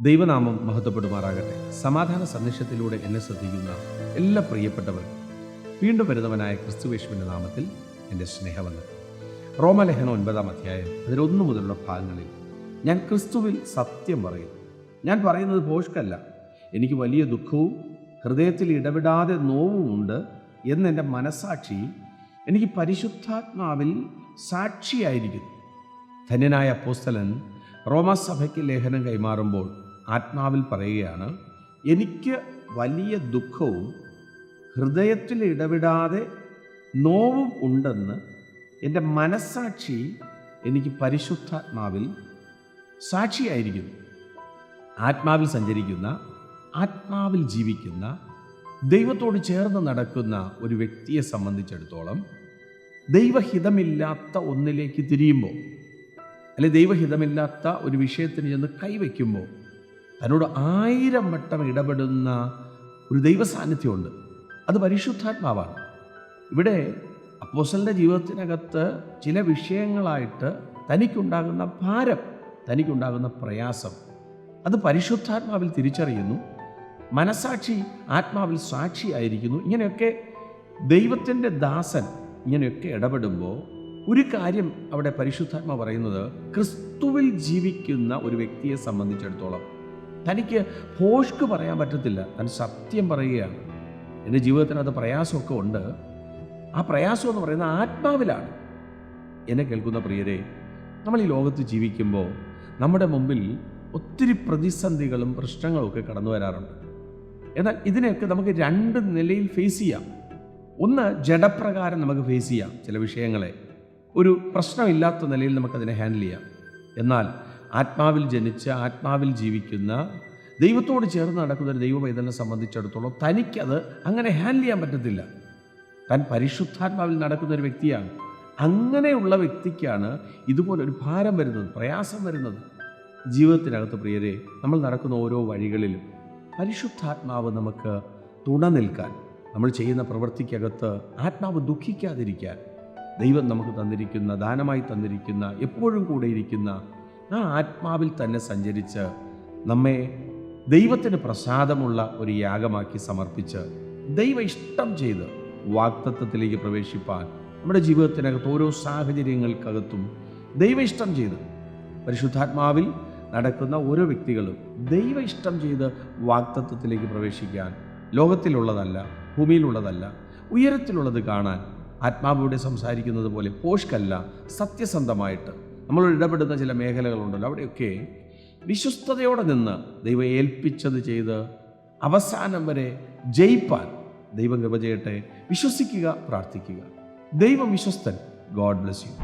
ദൈവനാമം മഹത്വപ്പെടുമാറാകട്ടെ. സമാധാന സന്ദേശത്തിലൂടെ എന്നെ ശ്രദ്ധിക്കുന്ന എല്ലാ പ്രിയപ്പെട്ടവർക്കും വീണ്ടും വരുന്നവനായ ക്രിസ്തുയേശുവിൻ്റെ നാമത്തിൽ എൻ്റെ സ്നേഹവന്ദനം. റോമലേഖനം 9-ാം അധ്യായം 1 മുതലുള്ള ഭാഗങ്ങളിൽ ഞാൻ ക്രിസ്തുവിൽ സത്യം പറയുന്നു. ഞാൻ പറയുന്നത് ഭോഷ്കല്ല, എനിക്ക് വലിയ ദുഃഖവും ഹൃദയത്തിൽ ഇടപെടാതെ നോവുമുണ്ട് എന്നെൻ്റെ മനസ്സാക്ഷി എനിക്ക് പരിശുദ്ധാത്മാവിൽ സാക്ഷിയായിരിക്കുന്നു. ധന്യനായ അപ്പോസ്തലൻ റോമാസഭയ്ക്ക് ലേഖനം കൈമാറുമ്പോൾ ആത്മാവിൽ പറയുകയാണ്, എനിക്ക് വലിയ ദുഃഖവും ഹൃദയത്തിൽ ഇടവിടാതെ നോവും ഉണ്ടെന്ന് എൻ്റെ മനസ്സാക്ഷി എനിക്ക് പരിശുദ്ധാത്മാവിൽ സാക്ഷിയായിരിക്കുന്നു. ആത്മാവിൽ സഞ്ചരിക്കുന്ന, ആത്മാവിൽ ജീവിക്കുന്ന, ദൈവത്തോട് ചേർന്ന് നടക്കുന്ന ഒരു വ്യക്തിയെ സംബന്ധിച്ചിടത്തോളം ദൈവഹിതമില്ലാത്ത ഒന്നിലേക്ക് തിരിയുമ്പോൾ, അല്ലെ ദൈവഹിതമില്ലാത്ത ഒരു വിഷയത്തിന് ചെന്ന് കൈവയ്ക്കുമ്പോൾ തന്നോട് 1000 വട്ടം ഇടപെടുന്ന ഒരു ദൈവ സാന്നിധ്യമുണ്ട്. അത് പരിശുദ്ധാത്മാവാണ്. ഇവിടെ അപ്പോസ്തലൻ്റെ ജീവിതത്തിനകത്ത് ചില വിഷയങ്ങളായിട്ട് തനിക്കുണ്ടാകുന്ന ഭാരം, തനിക്കുണ്ടാകുന്ന പ്രയാസം, അത് പരിശുദ്ധാത്മാവിൽ തിരിച്ചറിയുന്നു. മനസാക്ഷി ആത്മാവിൽ സാക്ഷിയായിരിക്കുന്നു. ഇങ്ങനെയൊക്കെ ദൈവത്തിൻ്റെ ദാസൻ ഇങ്ങനെയൊക്കെ ഇടപെടുമ്പോൾ ഒരു കാര്യം അവിടെ പരിശുദ്ധാത്മ പറയുന്നത്, ക്രിസ്തുവിൽ ജീവിക്കുന്ന ഒരു വ്യക്തിയെ സംബന്ധിച്ചിടത്തോളം തനിക്ക് ഭോഷ്ക് പറയാൻ പറ്റത്തില്ല, താൻ സത്യം പറയുകയാണ്. എൻ്റെ ജീവിതത്തിനകത്ത് പ്രയാസമൊക്കെ ഉണ്ട്. ആ പ്രയാസം എന്ന് പറയുന്നത് ആത്മാവിലാണ്. എന്നെ കേൾക്കുന്ന പ്രിയരെ, നമ്മൾ ഈ ലോകത്ത് ജീവിക്കുമ്പോൾ നമ്മുടെ മുമ്പിൽ ഒത്തിരി പ്രതിസന്ധികളും പ്രശ്നങ്ങളും ഒക്കെ കടന്നു വരാറുണ്ട്. എന്നാൽ ഇതിനെയൊക്കെ നമുക്ക് 2 നിലയിൽ ഫേസ് ചെയ്യാം. ഒന്ന്, ജഡപ്രകാരം നമുക്ക് ഫേസ് ചെയ്യാം. ചില വിഷയങ്ങളെ ഒരു പ്രശ്നമില്ലാത്ത നിലയിൽ നമുക്കതിനെ ഹാൻഡിൽ ചെയ്യാം. എന്നാൽ ആത്മാവിൽ ജനിച്ച് ആത്മാവിൽ ജീവിക്കുന്ന, ദൈവത്തോട് ചേർന്ന് നടക്കുന്ന ഒരു ദൈവ പൈതലിനെ സംബന്ധിച്ചിടത്തോളം തനിക്കത് അങ്ങനെ ഹാൻഡിൽ ചെയ്യാൻ പറ്റത്തില്ല. താൻ പരിശുദ്ധാത്മാവിൽ നടക്കുന്ന ഒരു വ്യക്തിയാണ്. അങ്ങനെയുള്ള വ്യക്തിക്കാണ് ഇതുപോലൊരു ഭാരം വരുന്നത്, പ്രയാസം വരുന്നത്. ജീവിതത്തിനകത്ത് പ്രിയരെ, നമ്മൾ നടക്കുന്ന ഓരോ വഴികളിലും പരിശുദ്ധാത്മാവ് നമുക്ക് തുണ നിൽക്കാൻ, നമ്മൾ ചെയ്യുന്ന പ്രവൃത്തിക്കകത്ത് ആത്മാവ് ദുഃഖിക്കാതിരിക്കാൻ ദൈവം നമുക്ക് തന്നിരിക്കുന്ന, ദാനമായി തന്നിരിക്കുന്ന, എപ്പോഴും കൂടെ ഇരിക്കുന്ന ആ ആത്മാവിൽ തന്നെ സഞ്ചരിച്ച് നമ്മെ ദൈവത്തിന് പ്രസാദമുള്ള ഒരു യാഗമാക്കി സമർപ്പിച്ച് ദൈവ ഇഷ്ടം ചെയ്ത് വാഗ്ദത്തത്തിലേക്ക് പ്രവേശിപ്പാൻ നമ്മുടെ ജീവിതത്തിനകത്ത് ഓരോ സാഹചര്യങ്ങൾക്കകത്തും ദൈവ ഇഷ്ടം ചെയ്ത്, പരിശുദ്ധാത്മാവിൽ നടക്കുന്ന ഓരോ വ്യക്തികളും ദൈവ ഇഷ്ടം ചെയ്ത് വാഗ്ദത്തത്തിലേക്ക് പ്രവേശിക്കാൻ, ലോകത്തിലുള്ളതല്ല, ഭൂമിയിലുള്ളതല്ല, ഉയരത്തിലുള്ളത് കാണാൻ ആത്മാവിലൂടെ സംസാരിക്കുന്നത് പോലെ പോഷ്കല്ല, സത്യസന്ധമായിട്ട് നമ്മൾ ഇടപെടുന്ന ചില മേഖലകളുണ്ടല്ലോ, അവിടെയൊക്കെ വിശ്വസ്തയോടെ നിന്ന് ദൈവം ഏൽപ്പിച്ചത് ചെയ്ത് അവസാനം വരെ ജയിപ്പാൻ ദൈവം കൃപ ചെയ്യട്ടെ. വിശ്വസിക്കുക, പ്രാർത്ഥിക്കുക. ദൈവം വിശ്വസ്തൻ. God bless U.